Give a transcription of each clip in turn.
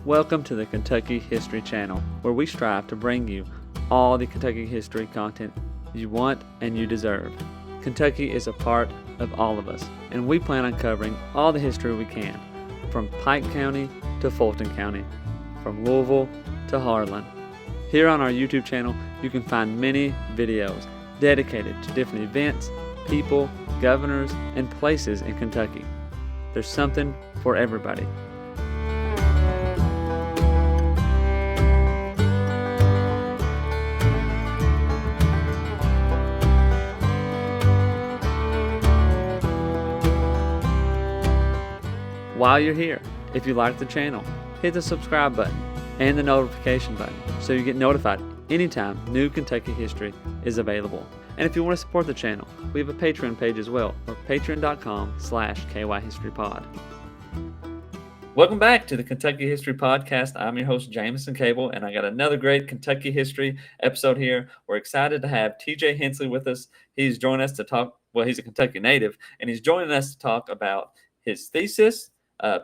Welcome to the Kentucky History Channel, where we strive to bring you all the Kentucky history content you want and you deserve. Kentucky is a part of all of us, and we plan on covering all the history we can, from Pike County to Fulton County, from Louisville to Harlan. Here on our YouTube channel, you can find many videos dedicated to different events, people, governors, and places in Kentucky. There's something for everybody. While you're here, if you like the channel, hit the subscribe button and the notification button so you get notified anytime new Kentucky history is available. And if you want to support the channel, we have a Patreon page as well, or patreon.com/KYHistoryPod. Welcome back to the Kentucky History Podcast. I'm your host, Jameson Cable, and I got another great Kentucky history episode here. We're excited to have TJ Hensly with us. He's joined us to talk, well, he's a Kentucky native, and he's joining us to talk about his thesis,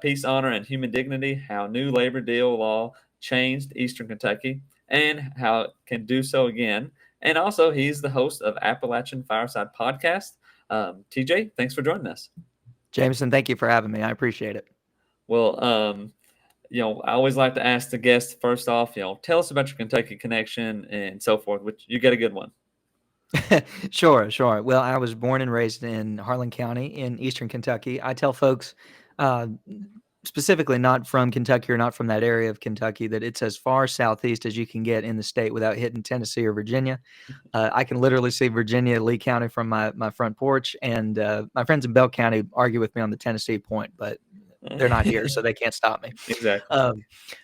Peace, Honor, and Human Dignity, how new labor deal law changed Eastern Kentucky, and how it can do so again. And also, he's the host of Appalachian Fireside Podcast. TJ, thanks for joining us. Jameson, thank you for having me. I appreciate it. Well, I always like to ask the guests first off, tell us about your Kentucky connection and so forth, which you got a good one. Sure. Well, I was born and raised in Harlan County in Eastern Kentucky. I tell folks, specifically not from Kentucky or not from that area of Kentucky, that it's as far southeast as you can get in the state without hitting Tennessee or Virginia. I can literally see Virginia, Lee County from my front porch, and my friends in Bell County argue with me on the Tennessee point, but they're not here, so they can't stop me. Exactly.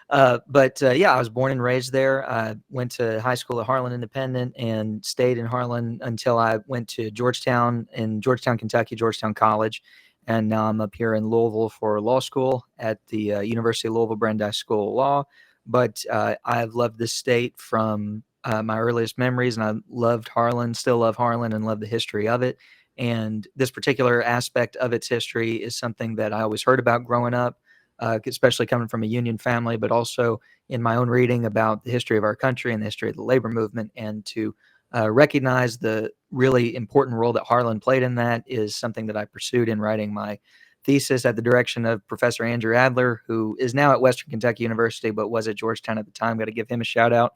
But I was born and raised there. I went to high school at Harlan Independent and stayed in Harlan until I went to Georgetown, Kentucky, Georgetown College. And now I'm up here in Louisville for law school at the University of Louisville Brandeis School of Law. But I've loved this state from my earliest memories, and I loved Harlan, still love Harlan, and love the history of it. And this particular aspect of its history is something that I always heard about growing up, especially coming from a union family, but also in my own reading about the history of our country and the history of the labor movement. And to recognize the really important role that Harlan played in that is something that I pursued in writing my thesis at the direction of Professor Andrew Adler, who is now at Western Kentucky University, but was at Georgetown at the time. Got to give him a shout out.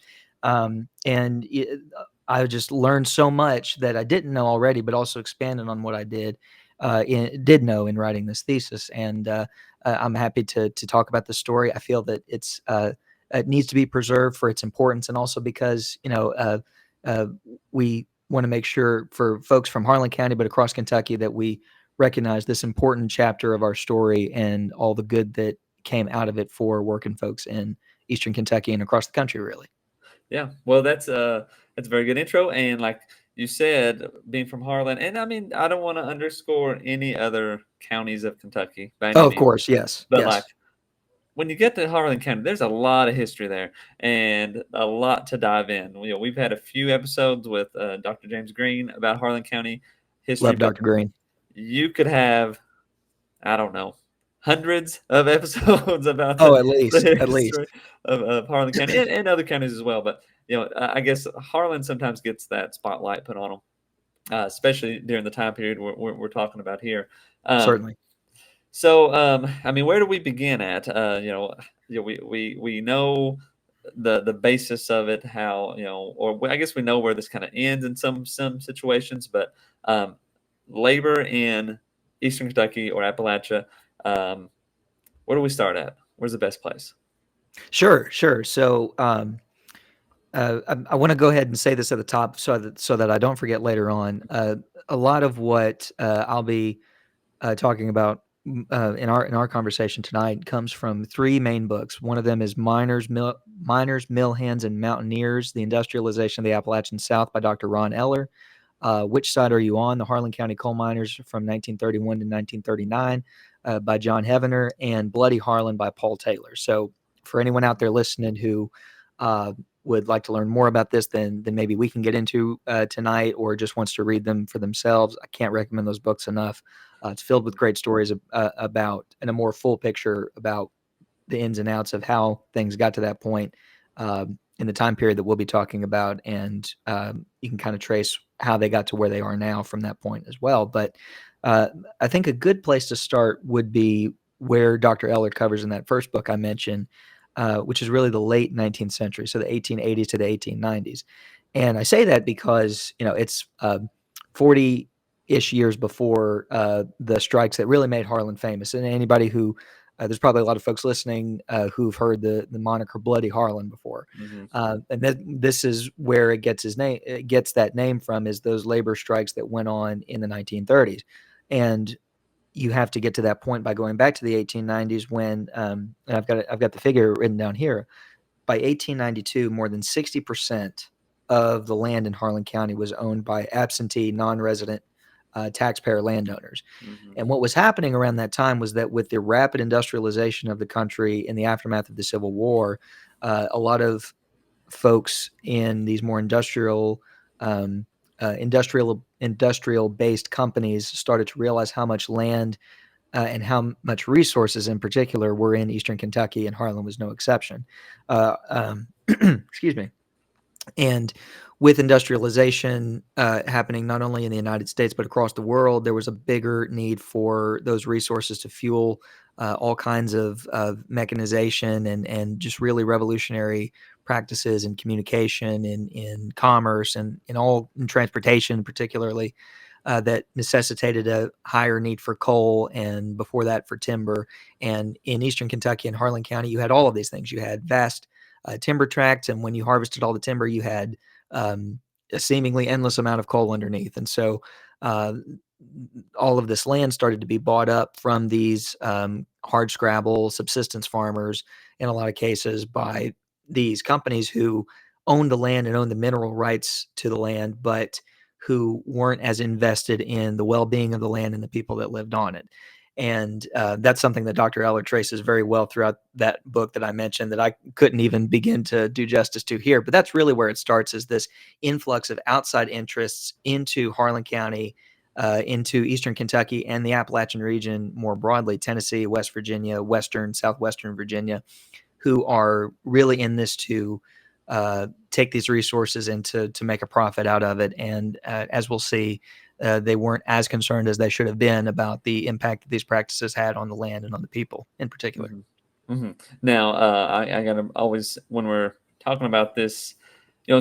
I just learned so much that I didn't know already, but also expanded on what I did know in writing this thesis. And I'm happy to talk about the story. I feel that it needs to be preserved for its importance, and also because we want to make sure for folks from Harlan County, but across Kentucky, that we recognize this important chapter of our story and all the good that came out of it for working folks in Eastern Kentucky and across the country, really. Yeah, well, that's a very good intro. And like you said, being from Harlan, and I mean, I don't want to underscore any other counties of Kentucky by any Oh, of means, course, yes. but yes. like when you get to Harlan County, there's a lot of history there and a lot to dive in. We've had a few episodes with Dr. James Green about Harlan County history. Love Dr. Green. You could have, I don't know, hundreds of episodes about at least of Harlan County and other counties as well. But I guess Harlan sometimes gets that spotlight put on them, especially during the time period we're talking about here. Certainly. So, I mean, where do we begin at? We know the basis of it, how or I guess we know where this kind of ends in some situations, but labor in Eastern Kentucky or Appalachia. Where do we start at? Where's the best place? Sure. So I want to go ahead and say this at the top so that I don't forget later on. A lot of what I'll be talking about in our conversation tonight comes from three main books. One of them is Miners, Mill Hands, and Mountaineers: The Industrialization of the Appalachian South by Dr. Ron Eller. Which Side Are You On? The Harlan County Coal Miners from 1931 to 1939 by John Heavener, and Bloody Harlan by Paul Taylor. So for anyone out there listening who would like to learn more about this than maybe we can get into tonight, or just wants to read them for themselves, I can't recommend those books enough. It's filled with great stories about and a more full picture about the ins and outs of how things got to that point in the time period that we'll be talking about, and you can kind of trace how they got to where they are now from that point as well. But I think a good place to start would be where Dr. Eller covers in that first book I mentioned, which is really the late 19th century, so the 1880s to the 1890s. And I say that because, it's 40-ish years before the strikes that really made Harlan famous. And anybody who, there's probably a lot of folks listening who've heard the moniker Bloody Harlan before. Mm-hmm. And this is where it gets that name from, is those labor strikes that went on in the 1930s. And you have to get to that point by going back to the 1890s when, and I've got the figure written down here. By 1892, more than 60% of the land in Harlan County was owned by absentee, non-resident taxpayer landowners. Mm-hmm. And what was happening around that time was that with the rapid industrialization of the country in the aftermath of the Civil War, a lot of folks in these more industrial based companies started to realize how much land and how much resources in particular were in Eastern Kentucky, and Harlan was no exception. Excuse me. And with industrialization happening not only in the United States but across the world, there was a bigger need for those resources to fuel all kinds of mechanization and just really revolutionary practices in communication, in commerce, and in transportation particularly. That necessitated a higher need for coal, and before that for timber. And in Eastern Kentucky and Harlan County, you had all of these things. You had vast timber tracts, and when you harvested all the timber, you had a seemingly endless amount of coal underneath. And so uh, all of this land started to be bought up from these hard scrabble subsistence farmers, in a lot of cases, by these companies who owned the land and owned the mineral rights to the land, but who weren't as invested in the well-being of the land and the people that lived on it. And that's something that Dr. Eller traces very well throughout that book that I mentioned, that I couldn't even begin to do justice to here. But that's really where it starts, is this influx of outside interests into Harlan County, into Eastern Kentucky and the Appalachian region more broadly, Tennessee, West Virginia, Southwestern Virginia, who are really in this to take these resources and to make a profit out of it. And as we'll see, they weren't as concerned as they should have been about the impact that these practices had on the land and on the people in particular. Mm-hmm. Mm-hmm. Now, I gotta always, when we're talking about this,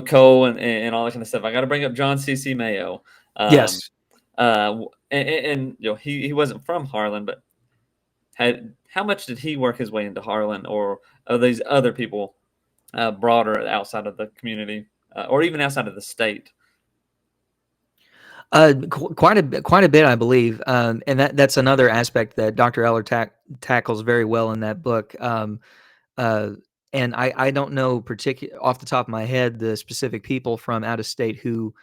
coal and all that kind of stuff, I gotta bring up John C.C. Mayo. Yes. And he wasn't from Harlan, but how much did he work his way into Harlan, or are these other people broader outside of the community, or even outside of the state? Quite a bit, I believe, and that's another aspect that Dr. Eller tackles very well in that book. And I don't know off the top of my head the specific people from out of state who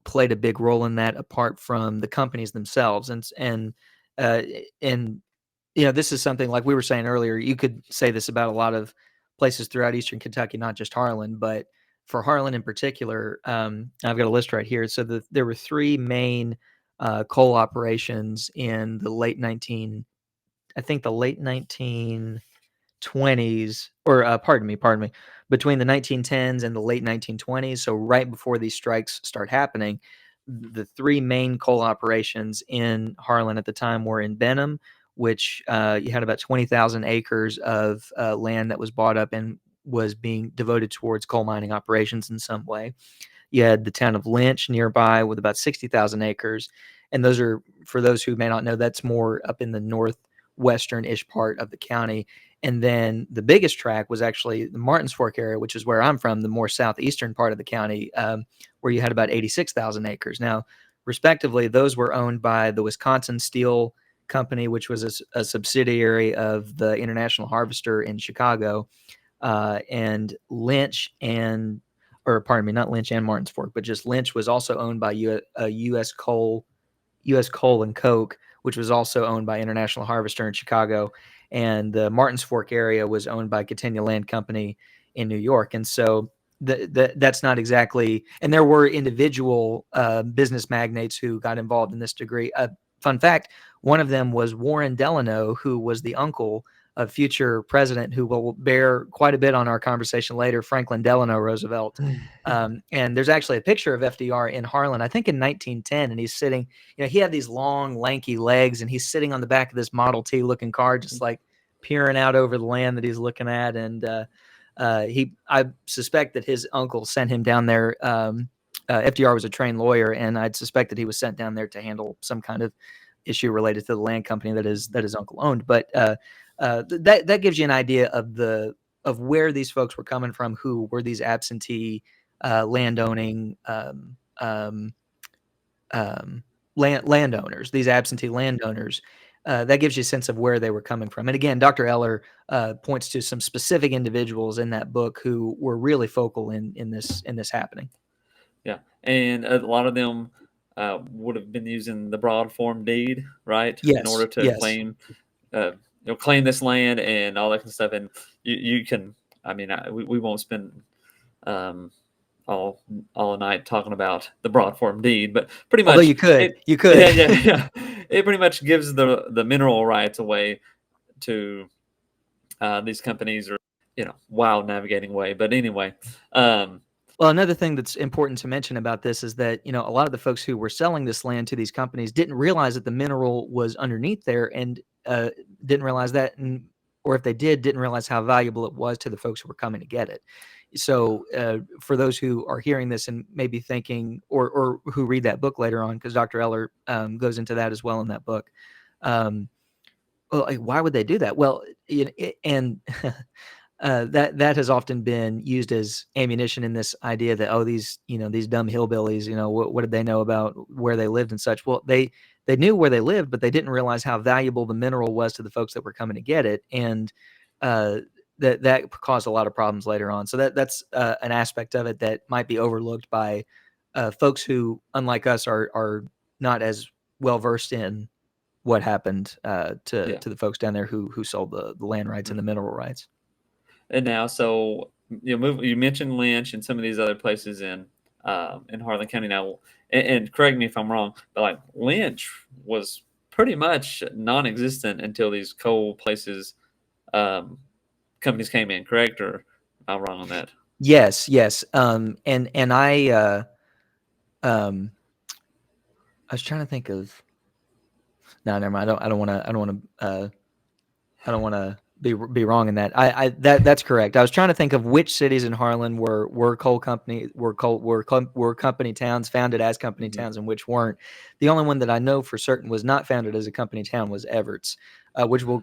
played a big role in that, apart from the companies themselves. Uh, and this is something, like we were saying earlier, you could say this about a lot of places throughout Eastern Kentucky, not just Harlan, but for Harlan in particular, I've got a list right here. So there were three main coal operations in the late 1920s, or pardon me, between the 1910s and the late 1920s. So right before these strikes start happening, the three main coal operations in Harlan at the time were in Benham, which you had about 20,000 acres of land that was bought up and was being devoted towards coal mining operations in some way. You had the town of Lynch nearby with about 60,000 acres. And those are, for those who may not know, that's more up in the northwestern-ish part of the county. And then the biggest tract was actually the Martins Fork area, which is where I'm from, the more southeastern part of the county, where you had about 86,000 acres. Now, respectively, those were owned by the Wisconsin Steel Company, which was a subsidiary of the International Harvester in Chicago, and Lynch and, or pardon me, not Lynch and Martins Fork, but just Lynch was also owned by U.S. Coal and Coke, which was also owned by International Harvester in Chicago, and the Martins Fork area was owned by Catania Land Company in New York. And so that's not exactly, and there were individual business magnates who got involved in this degree. Fun fact, one of them was Warren Delano, who was the uncle a future president who will bear quite a bit on our conversation later, Franklin Delano Roosevelt. And there's actually a picture of FDR in Harlan, I think in 1910, and he's sitting, he had these long, lanky legs, and he's sitting on the back of this Model T looking car, just like peering out over the land that he's looking at. And I suspect that his uncle sent him down there. FDR was a trained lawyer, and I'd suspect that he was sent down there to handle some kind of issue related to the land company that his uncle owned. But that gives you an idea of where these folks were coming from, who were these absentee landowning landowners, these absentee landowners. That gives you a sense of where they were coming from. And again, Dr. Eller points to some specific individuals in that book who were really focal in this happening. Yeah, and a lot of them would have been using the broad form deed, right? Yes, in order to claim, claim this land and all that kind of stuff. And you can, I mean, we won't spend all night talking about the broad form deed, but pretty much, although you could. Yeah. It pretty much gives the mineral rights away to these companies, or wild navigating way. But anyway. Well, another thing that's important to mention about this is that, a lot of the folks who were selling this land to these companies didn't realize that the mineral was underneath there, and didn't realize that, or if they didn't realize how valuable it was to the folks who were coming to get it. So for those who are hearing this and maybe thinking, or who read that book later on, because Dr. Eller goes into that as well in that book, why would they do that? Well, and that has often been used as ammunition in this idea that, these dumb hillbillies, what did they know about where they lived and such? Well, they knew where they lived, but they didn't realize how valuable the mineral was to the folks that were coming to get it, and that caused a lot of problems later on. So that's an aspect of it that might be overlooked by folks who, unlike us, are not as well versed in what happened to the folks down there who sold the land rights and the mineral rights. And now, so you mentioned Lynch and some of these other places in Harlan County now, and correct me if I'm wrong, but like Lynch was pretty much non-existent until these coal places companies came in. Correct, or am I wrong on that? Yes. And I was trying to think of. No, never mind. I don't want to be wrong in that. That's correct. I was trying to think of which cities in Harlan were company towns, founded as company towns, and which weren't. The only one that I know for certain was not founded as a company town was Everett's,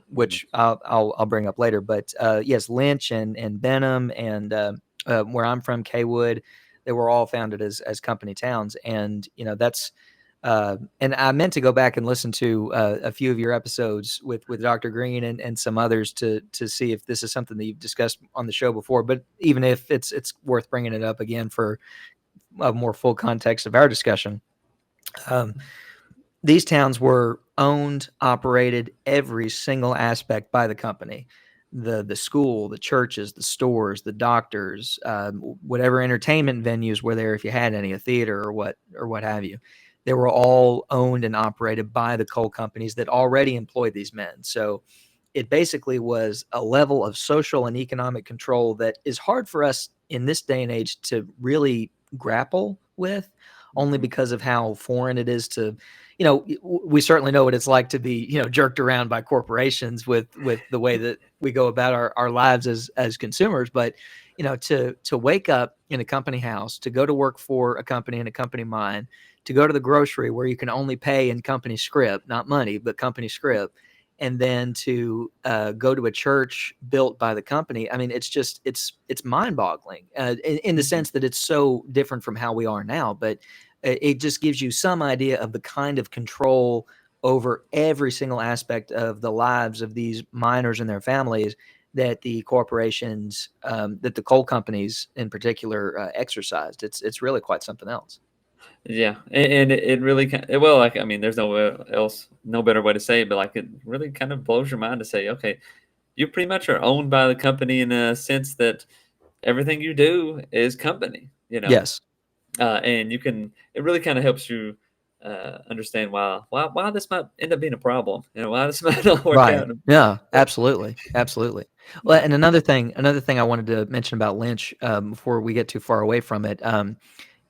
which I'll bring up later. But yes, Lynch and Benham and where I'm from, Kaywood, they were all founded as company towns, and that's. And I meant to go back and listen to a few of your episodes with Dr. Green and some others to see if this is something that you've discussed on the show before. But even if it's worth bringing it up again for a more full context of our discussion. These towns were owned, operated, every single aspect by the company. The school, the churches, the stores, the doctors, whatever entertainment venues were there, if you had any, a theater or what have you. They were all owned and operated by the coal companies that already employed these men. So it basically was a level of social and economic control that is hard for us in this day and age to really grapple with, only because of how foreign it is to, we certainly know what it's like to be, jerked around by corporations with the way that we go about our lives as consumers. But, to wake up in a company house, to go to work for a company in a company mine, to go to the grocery where you can only pay in company script, not money, but company script, and then to go to a church built by the company. I mean, it's mind-boggling in the sense that it's so different from how we are now, but it just gives you some idea of the kind of control over every single aspect of the lives of these miners and their families that the corporations, that the coal companies in particular exercised. It's really quite something else. Yeah, and it really well, like, I mean, there's no better way to say it, but like, it really kind of blows your mind to say, okay, you pretty much are owned by the company in a sense that everything you do is company, Yes. and it really kind of helps you understand why this might end up being a problem. Why this might not work Right. out. Yeah, But absolutely. Absolutely. Well, yeah. and another thing I wanted to mention about Lynch, before we get too far away from it,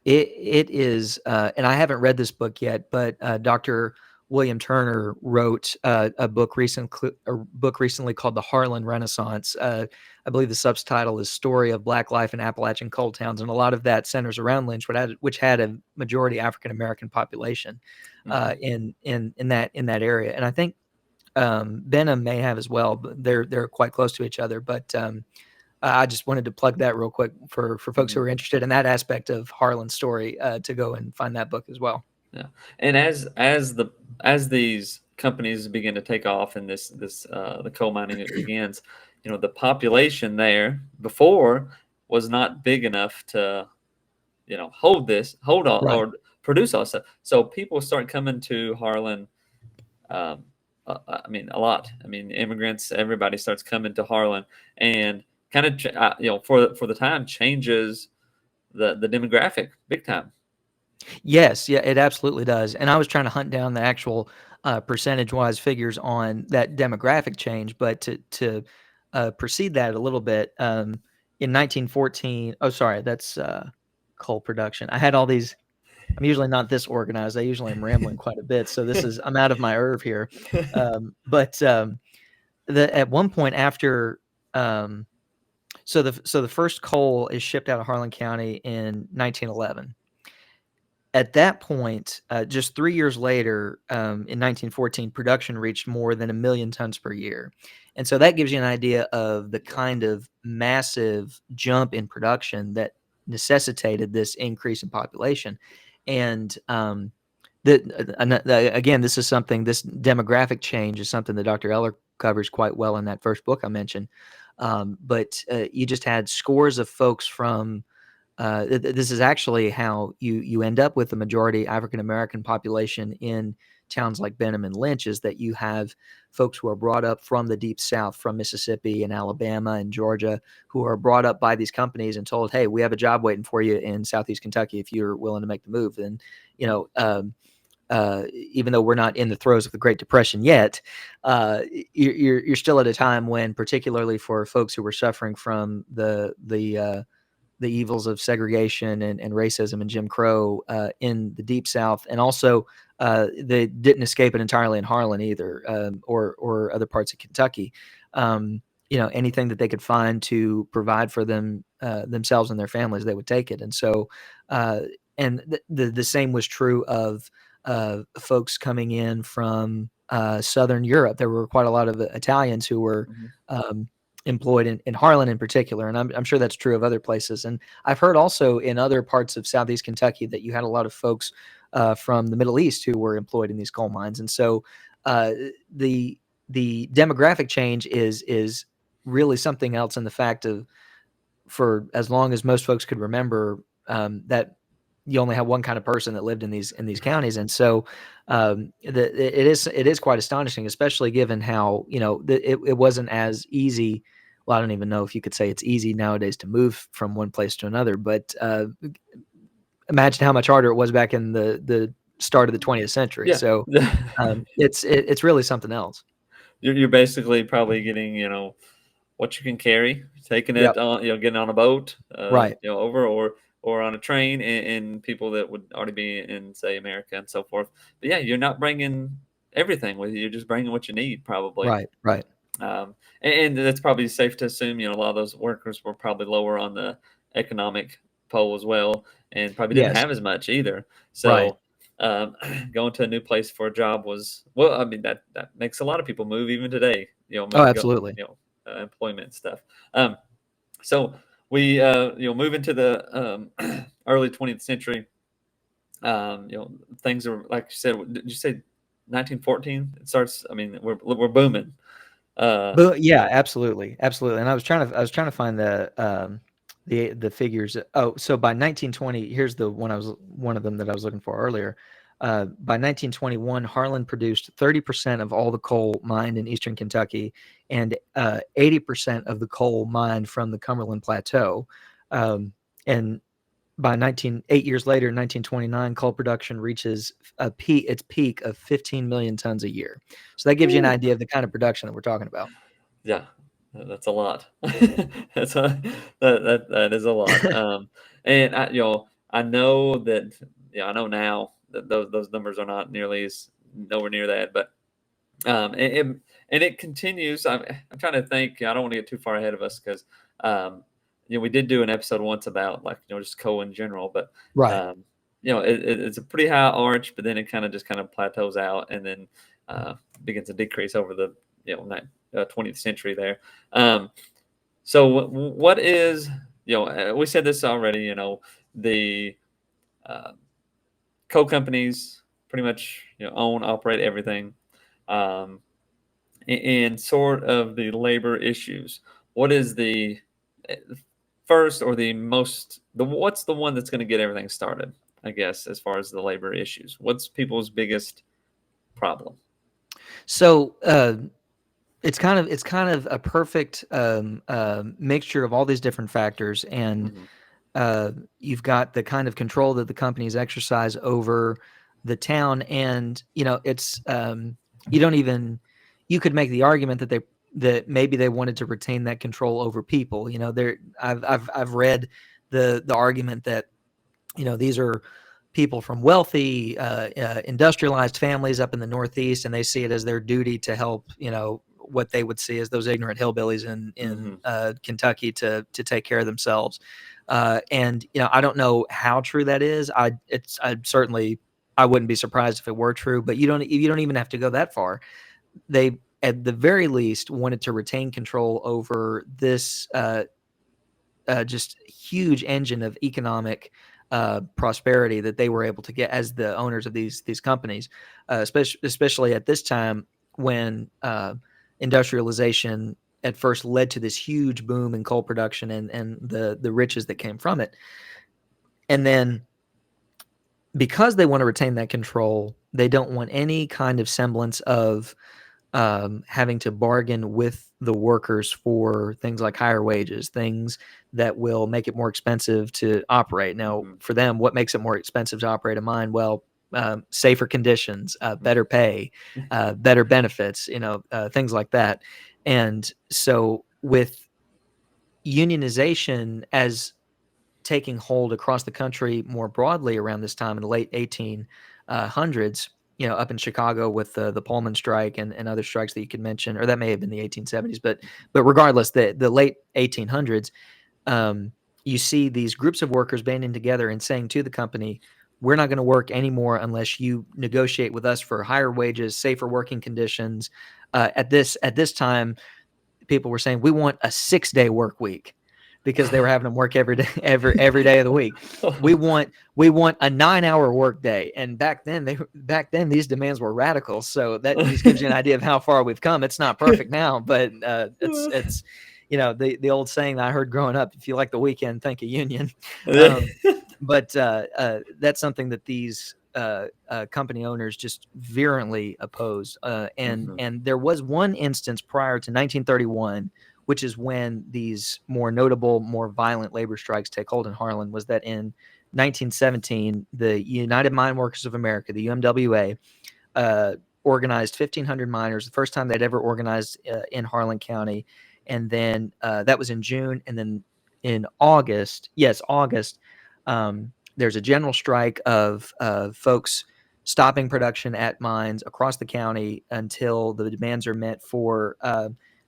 it is, and I haven't read this book yet, but Dr. William Turner wrote a book recently called The Harlan Renaissance. I believe the subtitle is "Story of Black Life in Appalachian Coal Towns," and a lot of that centers around Lynch, which had a majority African American population Hmm. in that area. And I think Benham may have as well, but they're quite close to each other. But I just wanted to plug that real quick for folks who Hmm. are interested in that aspect of Harlan's story, to go and find that book as well. Yeah. And as these companies begin to take off and the coal mining it begins, the population there before was not big enough to hold all Right. or produce all this stuff. So people start coming to Harlan. Um, I mean, a lot. I mean, immigrants, everybody starts coming to Harlan, and kind of for the time changes the demographic big time. Yes, yeah, it absolutely does. And I was trying to hunt down the actual percentage-wise figures on that demographic change, but to precede that a little bit, in 1914, oh, sorry, that's coal production. I had all these. I'm usually not this organized. I usually am rambling quite a bit, so I'm out of my herb here. But at one point after, um, so the first coal is shipped out of Harlan County in 1911. At that point, just 3 years later, in 1914, production reached more than 1,000,000 tons per year. And so that gives you an idea of the kind of massive jump in production that necessitated this increase in population. And again, this demographic change is something that Dr. Eller covers quite well in that first book I mentioned. But you just had scores of folks from this is actually how you end up with the majority African American population in towns like Benham and Lynch, is that you have folks who are brought up from the deep South, from Mississippi and Alabama and Georgia, who are brought up by these companies and told, "Hey, we have a job waiting for you in Southeast Kentucky if you're willing to make the move." And you know, even though we're not in the throes of the Great Depression yet, you're still at a time when, particularly for folks who were suffering from the evils of segregation and racism and Jim Crow in the Deep South, and also they didn't escape it entirely in Harlan either, or other parts of Kentucky. Anything that they could find to provide for themselves and their families, they would take it. And so, the same was true of folks coming in from Southern Europe. There were quite a lot of Italians who were Mhm. employed in Harlan in particular, and I'm sure that's true of other places. And I've heard also in other parts of Southeast Kentucky that you had a lot of folks from the Middle East who were employed in these coal mines. And so uh, the the demographic change is really something else in the fact of, for as long as most folks could remember, that you only have one kind of person that lived in these counties. And so it is quite astonishing, especially given how it wasn't as easy. Well, I don't even know if you could say it's easy nowadays to move from one place to another, but imagine how much harder it was back in the start of the 20th century. Yeah. So it's really something else. You're basically probably getting, what you can carry, taking it Yep. on, getting on a boat, Right. over or on a train, and people that would already be in, say, America and so forth. But yeah, you're not bringing everything with you. You're just bringing what you need, probably. Right. Right. And that's probably safe to assume, a lot of those workers were probably lower on the economic pole as well, and probably didn't Yes. have as much either. Right. So going to a new place for a job was, well, I mean, that makes a lot of people move even today. Oh, Go, absolutely. employment and stuff. So we move into the early 20th century. Things are, like you said. Did you say 1914? It starts. I mean, we're booming. Uh, But yeah, absolutely, absolutely. And I was trying to find the figures. Oh, so by 1920, here's the one of them that I was looking for earlier. By 1921, Harlan produced 30% of all the coal mined in eastern Kentucky, and 80% of the coal mined from the Cumberland Plateau. And by 8 years later, in 1929, coal production reaches its peak of 15 million tons a year. So that gives you an Ooh, idea of the kind of production that we're talking about. yeah, that's a lot. That's a that is a lot. And I know that, I know now that those numbers are not nearly as nowhere near that, but and it continues. I'm trying to think. I don't want to get too far ahead of us because we did do an episode once about, like, just coal in general, but Right. um, it's a pretty high arch, but then it kind of plateaus out and then uh, begins to decrease over the 20th century there. Um, so what is, we said this already. The uh, coal companies pretty much own, operate everything. Um, and sort of the labor issues. What is the first, or what's the one that's going to get everything started? I guess, as far as the labor issues, what's people's biggest problem? So it's kind of a perfect mixture of all these different factors, and Hmm. you've got the kind of control that the companies exercise over the town, and it's you don't even you could make the argument that maybe they wanted to retain that control over people. There I've read the argument that these are people from wealthy, industrialized families up in the Northeast, and they see it as their duty to help, what they would see as those ignorant hillbillies in Hmm. Kentucky to take care of themselves. And I don't know how true that is. I wouldn't be surprised if it were true, but you don't even have to go that far. They at the very least wanted to retain control over this just huge engine of economic prosperity that they were able to get as the owners of these companies, especially at this time when industrialization at first led to this huge boom in coal production and the riches that came from it. And then because they want to retain that control, they don't want any kind of semblance of having to bargain with the workers for things like higher wages, things that will make it more expensive to operate. Now, Hmm. for them, what makes it more expensive to operate a mine? Well, safer conditions, better pay, better benefits, things like that. And so, with unionization as taking hold across the country more broadly around this time in the late 1800s, up in Chicago with the Pullman strike and other strikes that you could mention, or that may have been the 1870s, but regardless, the late 1800s, you see these groups of workers banding together and saying to the company, "We're not going to work anymore unless you negotiate with us for higher wages, safer working conditions." At this time, people were saying we want a 6-day work week because they were having them work every day, every day of the week. We want a 9-hour work day, and back then these demands were radical. So that just gives you an idea of how far we've come. It's not perfect now, but it's the old saying that I heard growing up: if you like the weekend, think a union. Um, but that's something that these company owners just virulently opposed. And Mhm. and there was one instance prior to 1931, which is when these more notable, more violent labor strikes take hold in Harlan. Was that in 1917, the United Mine Workers of America, the UMWA, uh, organized 1,500 miners, the first time they'd ever organized in Harlan County. And then that was in June. And then in August, yes, August, there's a general strike of folks stopping production at mines across the county until the demands are met for.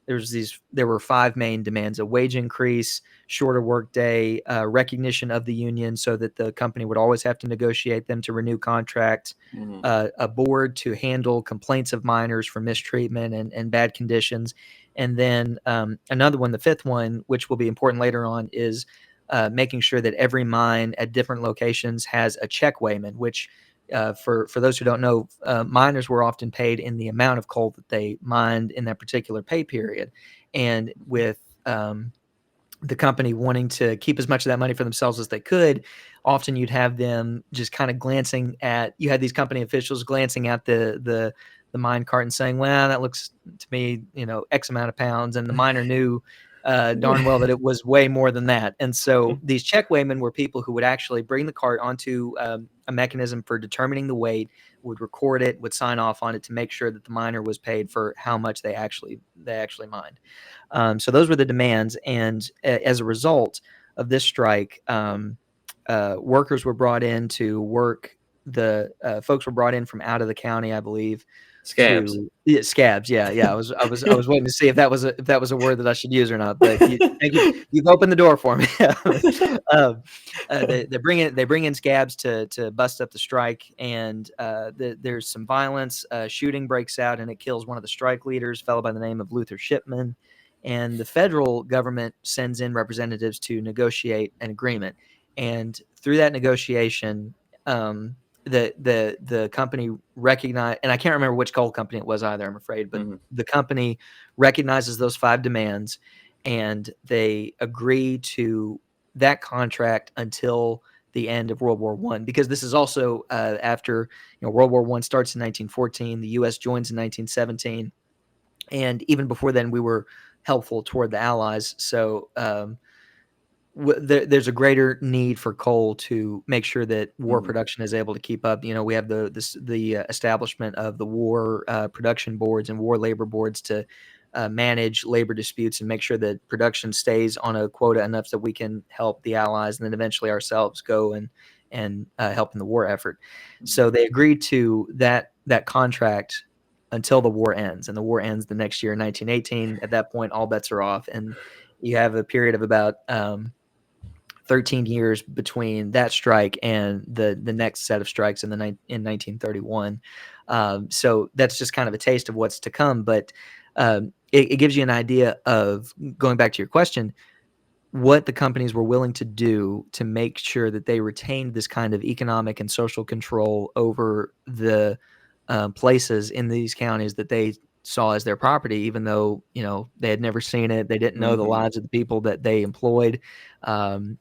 There were 5 main demands: a wage increase, shorter workday, recognition of the union so that the company would always have to negotiate them to renew contracts, Mhm. a board to handle complaints of miners for mistreatment and bad conditions. And then another one, the fifth one, which will be important later on, is making sure that every mine at different locations has a check weighman, which for those who don't know, miners were often paid in the amount of coal that they mined in that particular pay period. And with the company wanting to keep as much of that money for themselves as they could, often you'd have them just kind of you had these company officials glancing at the mine cart and saying, well, that looks to me, X amount of pounds. And the miner knew darn well that it was way more than that. And so these check weighmen were people who would actually bring the cart onto a mechanism for determining the weight, would record it, would sign off on it to make sure that the miner was paid for how much they actually mined. So those were the demands, and as a result of this strike, workers were brought in to work. The folks were brought in from out of the county, I believe, Scabs. to scabs. Yeah, yeah. I was waiting to see if that was a word that I should use or not. But thank you. You've opened the door for me. They bring in scabs to bust up the strike, and there's some violence. Shooting breaks out, and it kills one of the strike leaders, a fellow by the name of Luther Shipman. And the federal government sends in representatives to negotiate an agreement. And through that negotiation, the company recognized, and I can't remember which coal company it was either, I'm afraid, but the company recognizes those 5 demands, and they agree to that contract until the end of World War One, because this is also after World War One starts in 1914, the U.S. joins in 1917, and even before then, we were helpful toward the Allies. So there's a greater need for coal to make sure that war production is able to keep up. We have the establishment of the war production boards and war labor boards to manage labor disputes and make sure that production stays on a quota enough that we can help the Allies and then eventually ourselves go and help in the war effort. So they agreed to that contract until the war ends, and the war ends the next year in 1918. At that point, all bets are off, and you have a period of about 13 years between that strike and the next set of strikes in 1931. So that's just kind of a taste of what's to come. But it gives you an idea of, going back to your question, what the companies were willing to do to make sure that they retained this kind of economic and social control over the places in these counties that they saw as their property, even though they had never seen it. They didn't know the lives of the people that they employed, and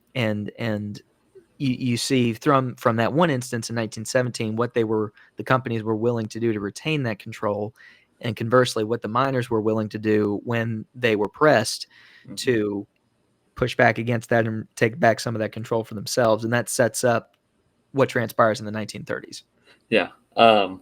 you see from that one instance in 1917 what the companies were willing to do to retain that control, and conversely what the miners were willing to do when they were pressed to push back against that and take back some of that control for themselves, and that sets up what transpires in the 1930s. Yeah. Well,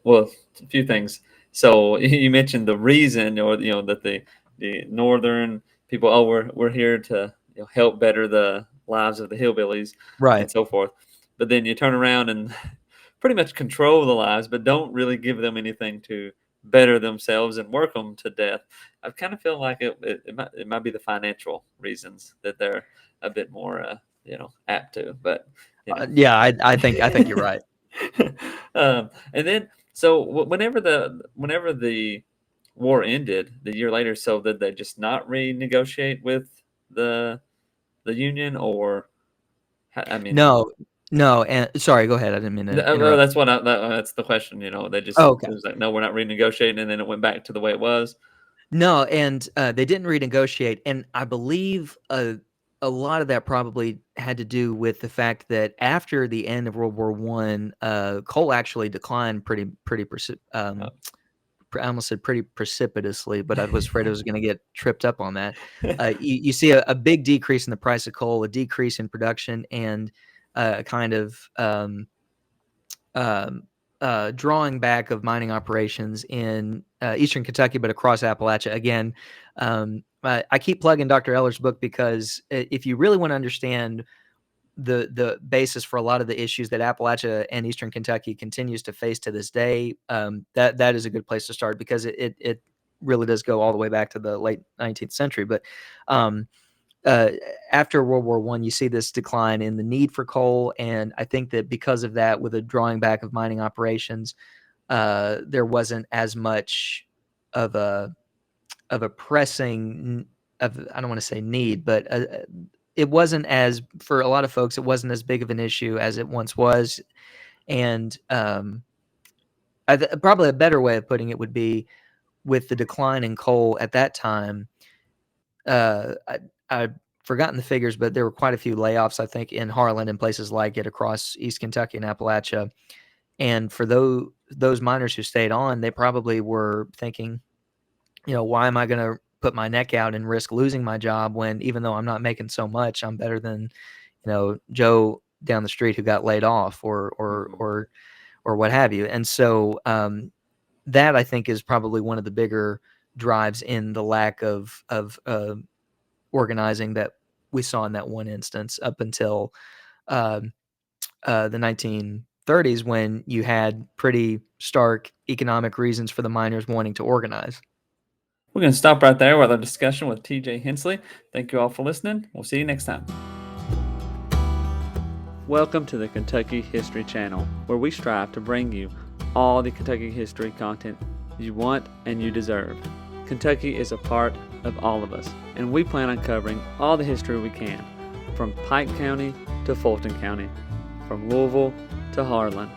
a few things. So you mentioned the reason, or that the northern people, we're here to help better the lives of the hillbillies, and Right. so forth. But then you turn around and pretty much control the lives, but don't really give them anything to better themselves and work them to death. I kind of feel like it might be the financial reasons that they're a bit more apt to. But Yeah, I think you're right. And then so whenever the war ended the year later, so did they just not renegotiate with the union, or I mean, No, and sorry, go ahead. I didn't mean to interrupt. that's that's the question. They just, Oh, okay. it was like, no, we're not renegotiating, and then it went back to the way it was. No, and they didn't renegotiate, and I believe a lot of that probably had to do with the fact that after the end of World War One, coal actually declined pretty Oh. I almost said pretty precipitously, but I was afraid I was going to get tripped up on that. You see a big decrease in the price of coal, a decrease in production, and a kind of um, drawing back of mining operations in eastern Kentucky, but across Appalachia. Again, I keep plugging Dr. Eller's book because if you really want to understand the basis for a lot of the issues that Appalachia and eastern Kentucky continues to face to this day, that is a good place to start, because it really does go all the way back to the late 19th century. But after World War One, you see this decline in the need for coal, and I think that because of that, with a drawing back of mining operations, there wasn't as much of a pressing of, I don't want to say need, but it wasn't as, for a lot of folks, it wasn't as big of an issue as it once was, and probably a better way of putting it would be, with the decline in coal at that time. I've forgotten the figures, but there were quite a few layoffs, I think, in Harlan and places like it across East Kentucky and Appalachia. And for those miners who stayed on, they probably were thinking, why am I going to put my neck out and risk losing my job when, even though I'm not making so much, I'm better than, Joe down the street who got laid off or what have you. And so that I think is probably one of the bigger drives in the lack of organizing that we saw in that one instance up until the 1930s, when you had pretty stark economic reasons for the miners wanting to organize. We're going to stop right there with our discussion with TJ Hensly. Thank you all for listening. We'll see you next time. Welcome to the Kentucky History Channel, where we strive to bring you all the Kentucky history content you want and you deserve. Kentucky is a part of all of us, and we plan on covering all the history we can, from Pike County to Fulton County, from Louisville to Harlan.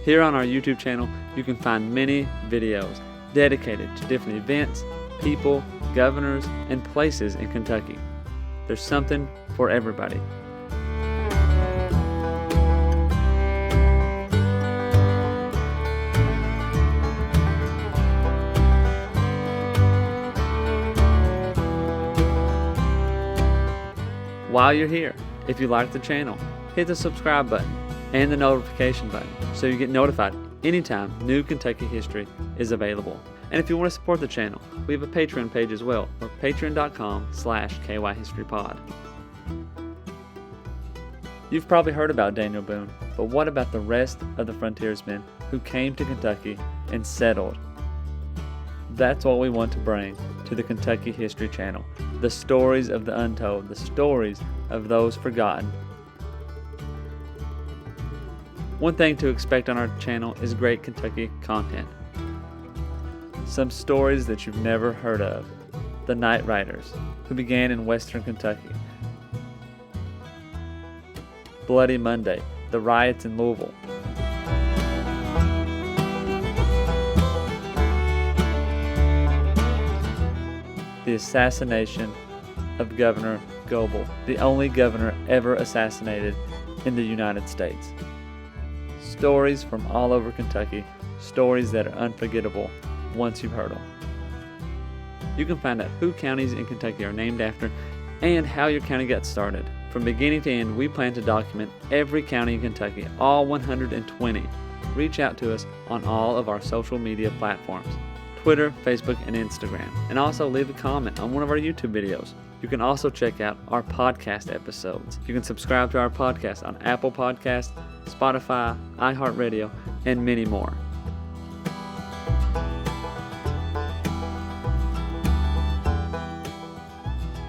Here on our YouTube channel, you can find many videos dedicated to different events, people, governors, and places in Kentucky. There's something for everybody. While you're here, if you like the channel, hit the subscribe button and the notification button so you get notified anytime new Kentucky history is available. And if you want to support the channel, we have a Patreon page as well, or patreon.com/kyhistorypod. You've probably heard about Daniel Boone, but what about the rest of the frontiersmen who came to Kentucky and settled? That's what we want to bring to the Kentucky History Channel. The stories of the untold, the stories of those forgotten. One thing to expect on our channel is great Kentucky content. Some stories that you've never heard of. The Night Riders, who began in western Kentucky. Bloody Monday, the riots in Louisville. The assassination of Governor Goebel, the only governor ever assassinated in the United States. Stories from all over Kentucky, stories that are unforgettable once you've heard them. You can find out who counties in Kentucky are named after and how your county got started. From beginning to end, we plan to document every county in Kentucky, all 120. Reach out to us on all of our social media platforms. Twitter, Facebook, and Instagram, and also leave a comment on one of our YouTube videos. You can also check out our podcast episodes. You can subscribe to our podcast on Apple Podcasts, Spotify, iHeartRadio, and many more.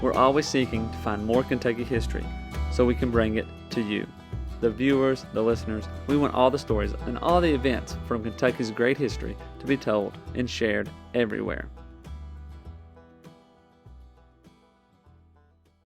We're always seeking to find more Kentucky history so we can bring it to you, the viewers, the listeners. We want all the stories and all the events from Kentucky's great history to be told and shared everywhere.